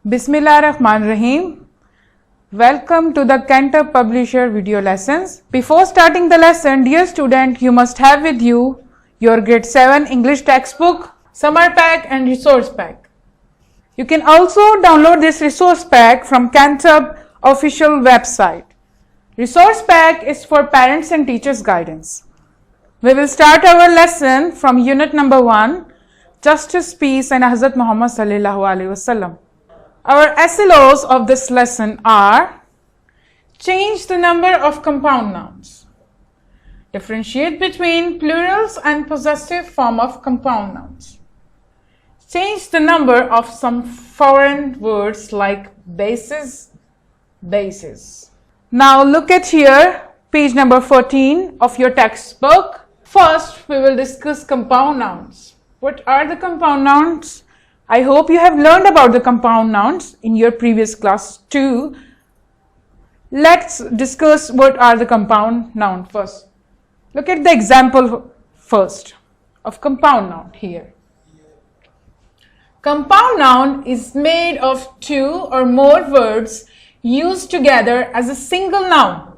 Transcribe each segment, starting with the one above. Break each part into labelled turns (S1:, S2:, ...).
S1: Bismillahirrahmanirrahim. Welcome to the Cantab Publisher video lessons. Before starting the lesson, dear student, you must have with you your grade 7 English textbook, summer pack and resource pack. You can also download this resource pack from Cantab official website. Resource pack is for parents and teachers guidance. We will start our lesson from unit number 1, Justice, Peace and Hazrat Muhammad Sallallahu Alaihi Wasallam. Our SLOs of this lesson are: change the number of compound nouns, differentiate between plurals and possessive form of compound nouns, change the number of some foreign words like bases, bases. Now look at here, page number 14 of your textbook. First, we will discuss compound nouns. What are the compound nouns? I hope you have learned about the compound nouns in your previous class too. Let's discuss what are the compound noun first. Look at the example first of compound noun here. Compound noun is made of two or more words used together as a single noun.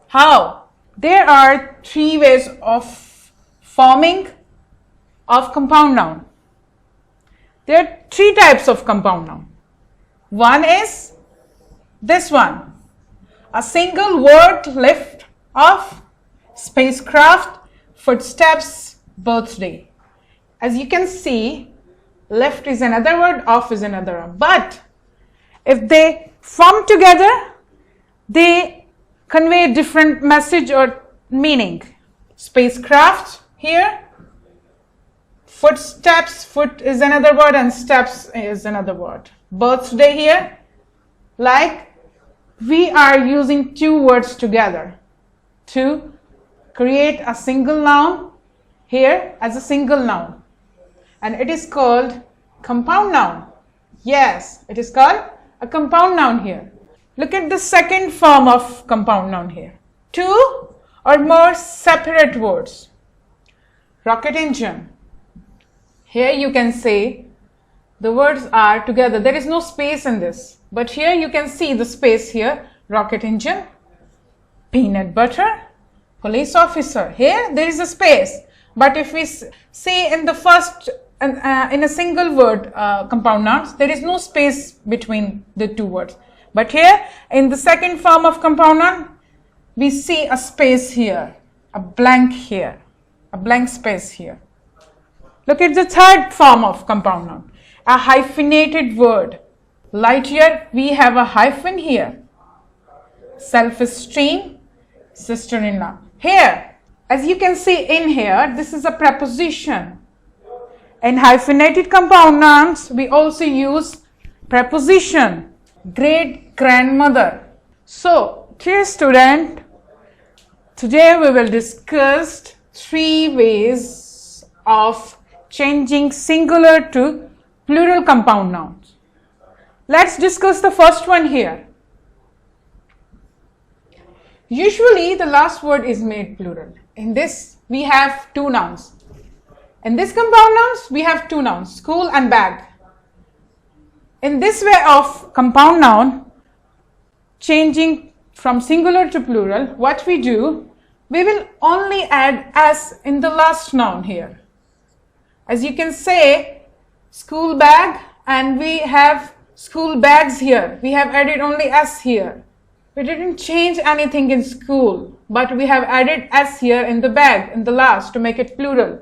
S1: How? There are three ways of forming of compound noun. There are three types of compound noun. One is this one, a single word lift of spacecraft, footsteps, birthday. As you can see, lift is another word, off is another word. But if they form together, they convey different message or meaning. Spacecraft here, footsteps, foot is another word and steps is another word. Birthday here, like we are using two words together to create a single noun here as a single noun, and it is called compound noun. Yes, it is called a compound noun here. Look at the second form of compound noun here. Two or more separate words. Rocket engine. Here you can say the words are together. There is no space in this. But here you can see the space here. Rocket engine, peanut butter, police officer. Here there is a space. But if we say in the first, in a single word compound nouns, there is no space between the two words. But here in the second form of compound noun, we see a space here, a blank here, a blank space here. Look at the third form of compound noun, a hyphenated word. Light year, we have a hyphen here. Self-esteem, sister-in-law. Here, as you can see in here, this is a preposition. In hyphenated compound nouns, we also use preposition. Great grandmother. So, dear student, today we will discuss three ways of changing singular to plural compound nouns. Let's discuss the first one here. Usually the last word is made plural. In this we have two nouns. In this compound nouns we have two nouns, school and bag. In this way of compound noun, changing from singular to plural, what we do, we will only add s in the last noun here. As you can say, school bag, and we have school bags here. We have added only s here. We didn't change anything in school, but we have added s here in the bag, in the last, to make it plural.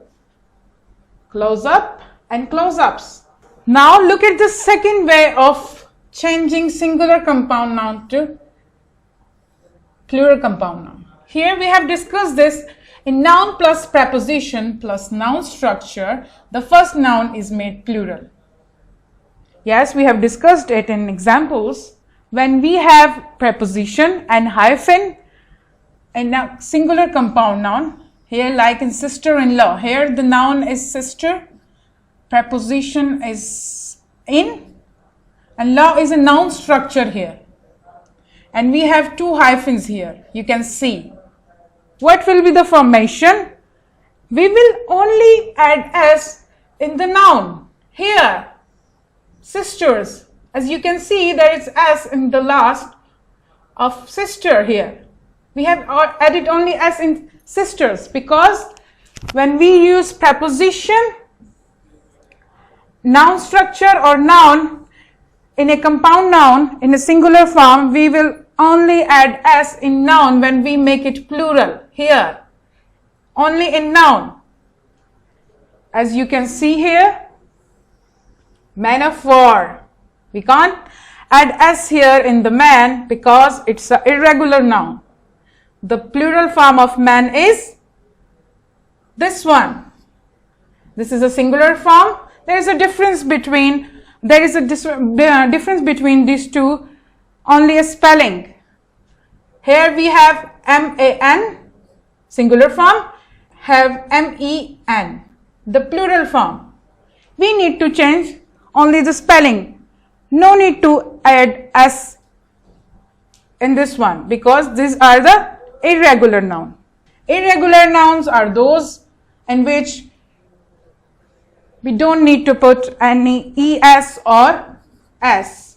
S1: Close up and close ups. Now look at the second way of changing singular compound noun to plural compound noun. Here we have discussed this in noun plus preposition plus noun structure. The first noun is made plural. Yes, we have discussed it in examples. When we have preposition and hyphen in a singular compound noun, here like in sister-in-law, here the noun is sister, preposition is in, and law is a noun structure here. And we have two hyphens here, you can see. What will be the formation? We will only add s in the noun. Here, sisters, As you can see, there is S in the last of sister here. We have added only S in sisters because when we use preposition, noun structure or noun in a compound noun in a singular form, we will only add S in noun when we make it plural here. Only in noun. As you can see here, man of war. We can't add S here in the man because it's an irregular noun. The plural form of man is this one. This is a singular form. There is a difference between these two, only a spelling. Here we have man, singular form, have men, the plural form. We need to change only the spelling. No need to add S in this one because these are the irregular nouns. Irregular nouns are those in which we don't need to put any es or s.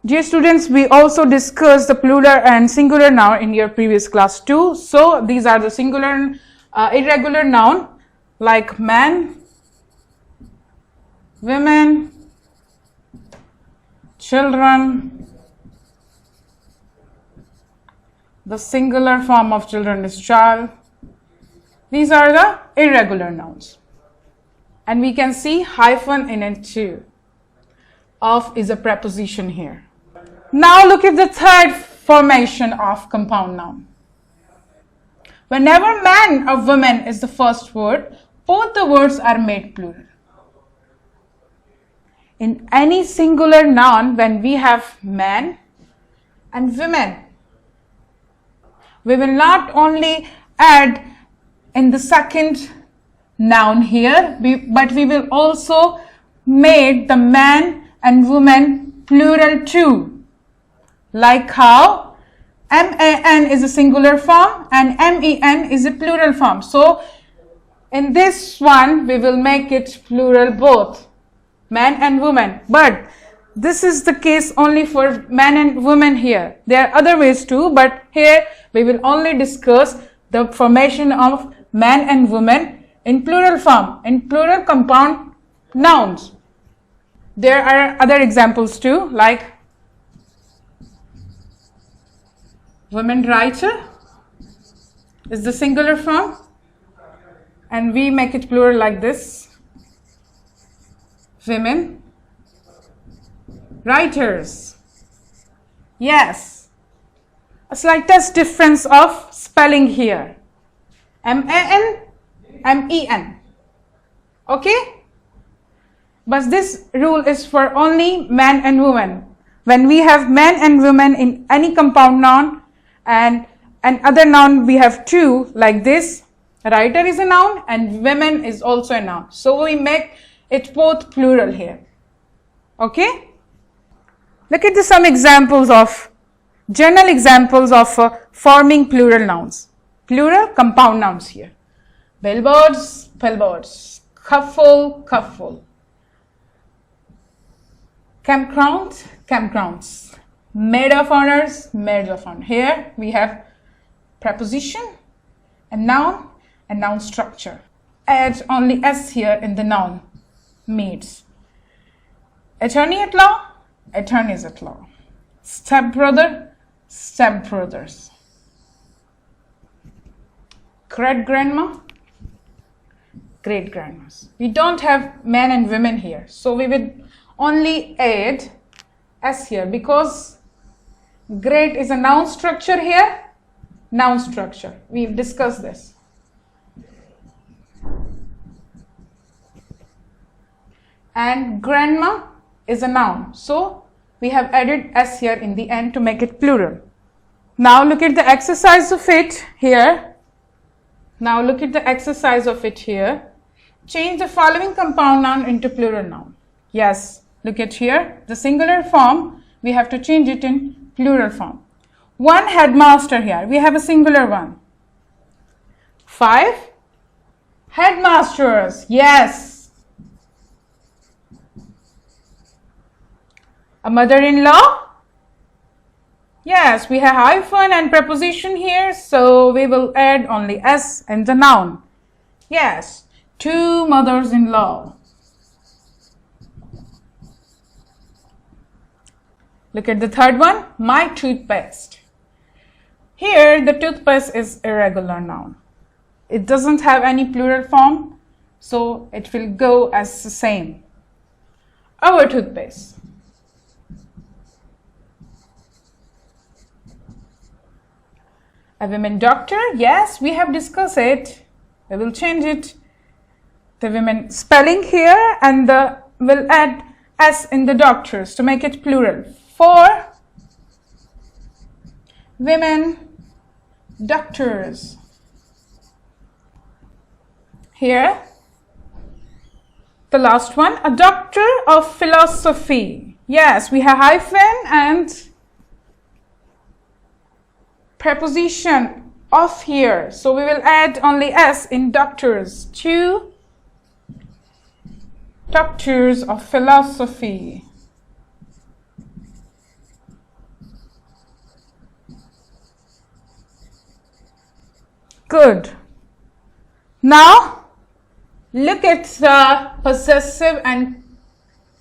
S1: Dear students, we also discussed the plural and singular noun in your previous class too. So these are the singular irregular noun like man, women, children. The singular form of children is child. These are the irregular nouns. And we can see hyphen in it too. Of is a preposition here. Now look at the third formation of compound noun. Whenever man or woman is the first word, both the words are made plural. In any singular noun, when we have man and women, we will not only add in the second noun here, but we will also make the man and woman plural too. Like how man is a singular form and men is a plural form. So in this one, we will make it plural both, man and woman. But this is the case only for man and woman here. There are other ways too, but here we will only discuss the formation of man and woman in plural form, in plural compound nouns. There are other examples too, like woman writer is the singular form and we make it plural like this. Women writers. Yes, a slightest difference of spelling here. man, men. Okay? But this rule is for only man and woman. When we have man and woman in any compound noun and other noun we have two like this, writer is a noun and women is also a noun. So we make it both plural here. Okay? Look at some examples of, general examples of forming plural nouns. Plural compound nouns here. Billboards, billboards. Couple, couple. Campground, campgrounds. Maid of honors, maids of honor. Here we have preposition and noun structure. Add only s here in the noun. Maids. Attorney at law, attorneys at law. Stepbrother, stepbrothers. Great grandma, great grandmas. We don't have men and women here, so we will only add s here because great is a noun structure here. Noun structure. We've discussed this. And grandma is a noun. So we have added s here in the end to make it plural. Now look at the exercise of it here. Now look at the exercise of it here. Change the following compound noun into plural noun. Yes, look at here. The singular form, we have to change it in plural form. One headmaster here. We have a singular one. 5 headmasters. Yes. A mother-in-law? Yes, we have hyphen and preposition here, so we will add only s in the noun. Yes, 2 mothers-in-law. Look at the third one, my toothpaste. Here, the toothpaste is irregular noun. It doesn't have any plural form, so it will go as the same. Our toothpaste. A women doctor, yes, we have discussed it. We will change it. The women spelling here, and we'll add s in the doctors to make it plural. For women doctors. Here, the last one, a doctor of philosophy. Yes, we have hyphen and preposition of here. So we will add only s in doctors. 2 doctors of philosophy. Good. Now, look at the possessive and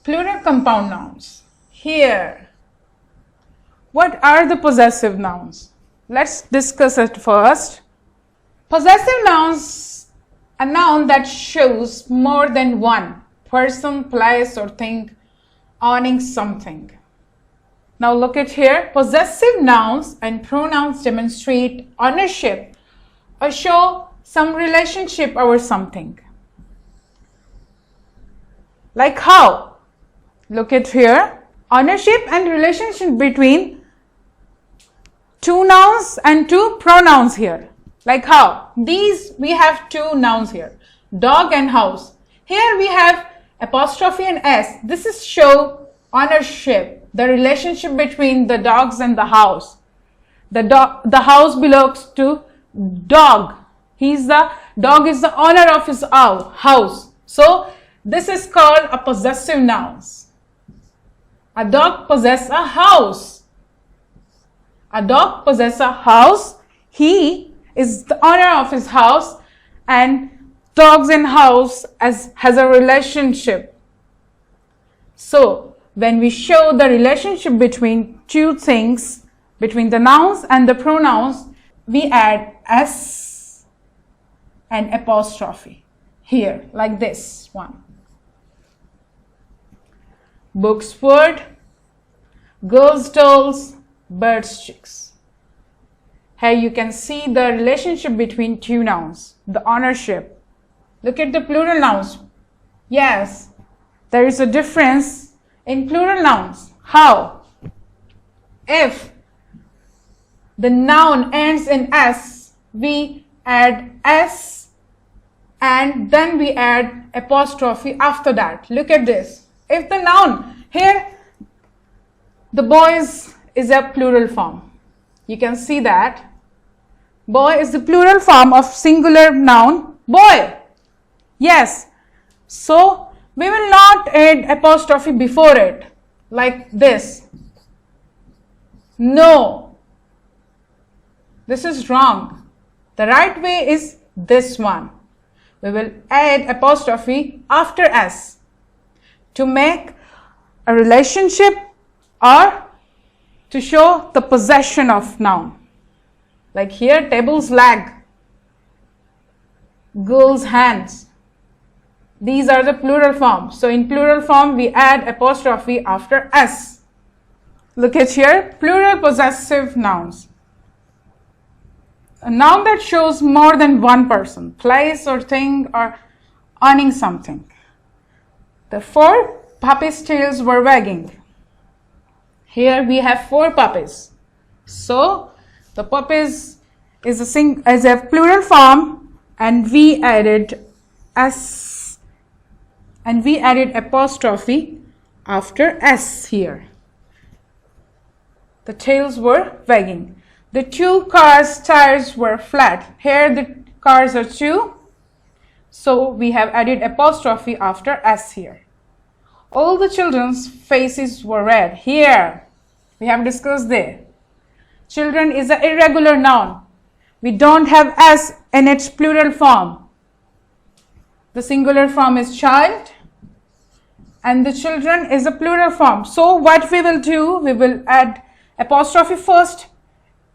S1: plural compound nouns. Here, what are the possessive nouns? Let's discuss it first. Possessive nouns, a noun that shows more than one person, place, or thing owning something. Now look at here. Possessive nouns and pronouns demonstrate ownership or show some relationship over something. Like how? Look at here. Ownership and relationship between 2 nouns and 2 pronouns here. Like how? These, we have 2 nouns here. Dog and house. Here we have apostrophe and s. This is show ownership, the relationship between the dogs and the house. The house belongs to dog. Dog is the owner of his house. So this is called a possessive nouns. A dog possesses a house. A dog possesses a house. He is the owner of his house, and dogs and house has a relationship. So when we show the relationship between 2 things, between the nouns and the pronouns, we add s and apostrophe here, like this one. Books, word, girls, dolls, birds, chicks. Here you can see the relationship between 2 nouns, the ownership. Look at the plural nouns. Yes, there is a difference in plural nouns. How? If the noun ends in s, we add s and then we add apostrophe after that. Look at this. If the noun, here the boys is a plural form. You can see that. Boy is the plural form of singular noun, boy. Yes. So we will not add apostrophe before it, like this. No. This is wrong. The right way is this one. We will add apostrophe after s to make a relationship or to show the possession of noun. Like here, table's leg, girl's hands. These are the plural forms. So in plural form, we add apostrophe after s. Look at here, plural possessive nouns. A noun that shows more than one person, place or thing or owning something. The 4 puppies' tails were wagging. Here we have 4 puppies. So the puppies is a plural form, and we added s and we added apostrophe after s here. The tails were wagging. The 2 cars' tires were flat. Here the cars are 2. So we have added apostrophe after s here. All the children's faces were red. Here, we have discussed there. Children is an irregular noun. We don't have s in its plural form. The singular form is child and the children is a plural form. So what we will do, we will add apostrophe first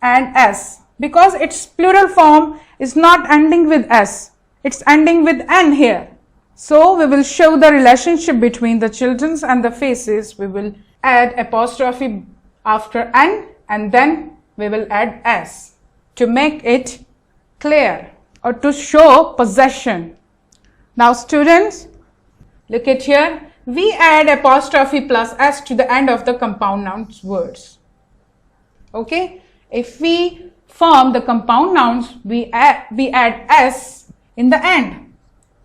S1: and s. Because its plural form is not ending with s, it's ending with n here. So we will show the relationship between the children's and the faces. We will add apostrophe after n and then we will add s to make it clear or to show possession. Now students, look at here. We add apostrophe plus s to the end of the compound nouns words. Okay? If we form the compound nouns, we add s in the end.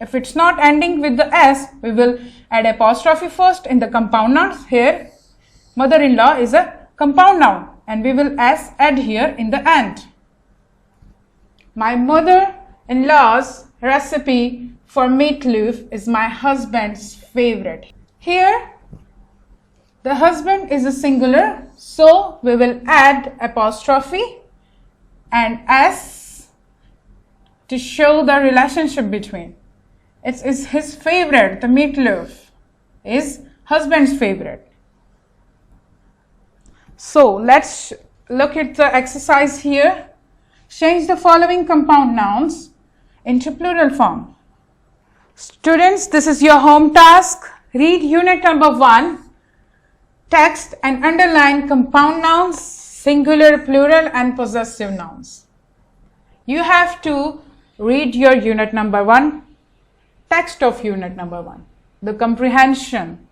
S1: If it's not ending with the s, we will add apostrophe first in the compound nouns. Here, mother-in-law is a compound noun and we will add here in the end. My mother-in-law's recipe for meatloaf is my husband's favorite. Here, the husband is a singular, so we will add apostrophe and s to show the relationship between. It is his favorite. The meatloaf is husband's favorite. So let's look at the exercise here. Change the following compound nouns into plural form. Students, this is your home task. Read unit number 1, text and underline compound nouns, singular, plural and possessive nouns. You have to read your unit number 1, text of unit number 1, the comprehension,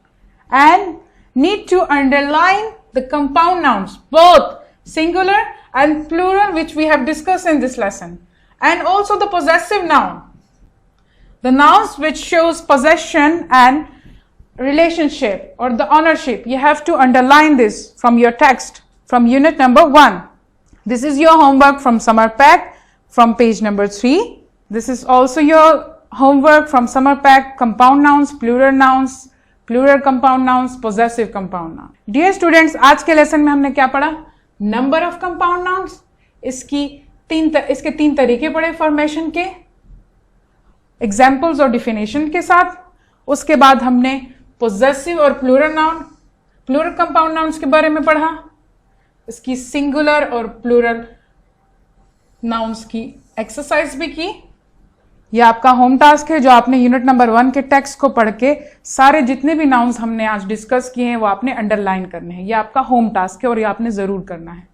S1: and need to underline the compound nouns, both singular and plural, which we have discussed in this lesson, and also the possessive noun. The nouns which shows possession and relationship or the ownership, you have to underline this from your text from unit number 1. This is your homework from summer pack from page number 3. This is also your homework from summer pack, compound nouns, plural compound nouns, possessive compound nouns. Dear students, आज के lesson में हमने क्या पढ़ा? Number of compound nouns. इसके तीन तरीके पढ़े फॉर्मेशन के, एग्जाम्पल्स और डिफिनेशन के साथ. उसके बाद हमने पोजेसिव और प्लूरल कंपाउंड नाउन्स के बारे में पढ़ा, इसकी सिंगुलर और प्लूरल नाउन्स की एक्सरसाइज भी की. यह आपका होम टास्क है जो आपने यूनिट नंबर 1 के टेक्स्ट को पढ़ के सारे जितने भी नाउन्स हमने आज डिस्कस किए हैं वो आपने अंडरलाइन करने हैं. यह आपका होम टास्क है और ये आपने ज़रूर करना है.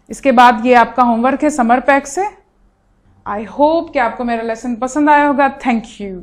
S1: इसके बाद ये आपका होमवर्क है समर पैक से. आई होप कि आपको मेरा लेसन पसंद आया होगा. Thank you.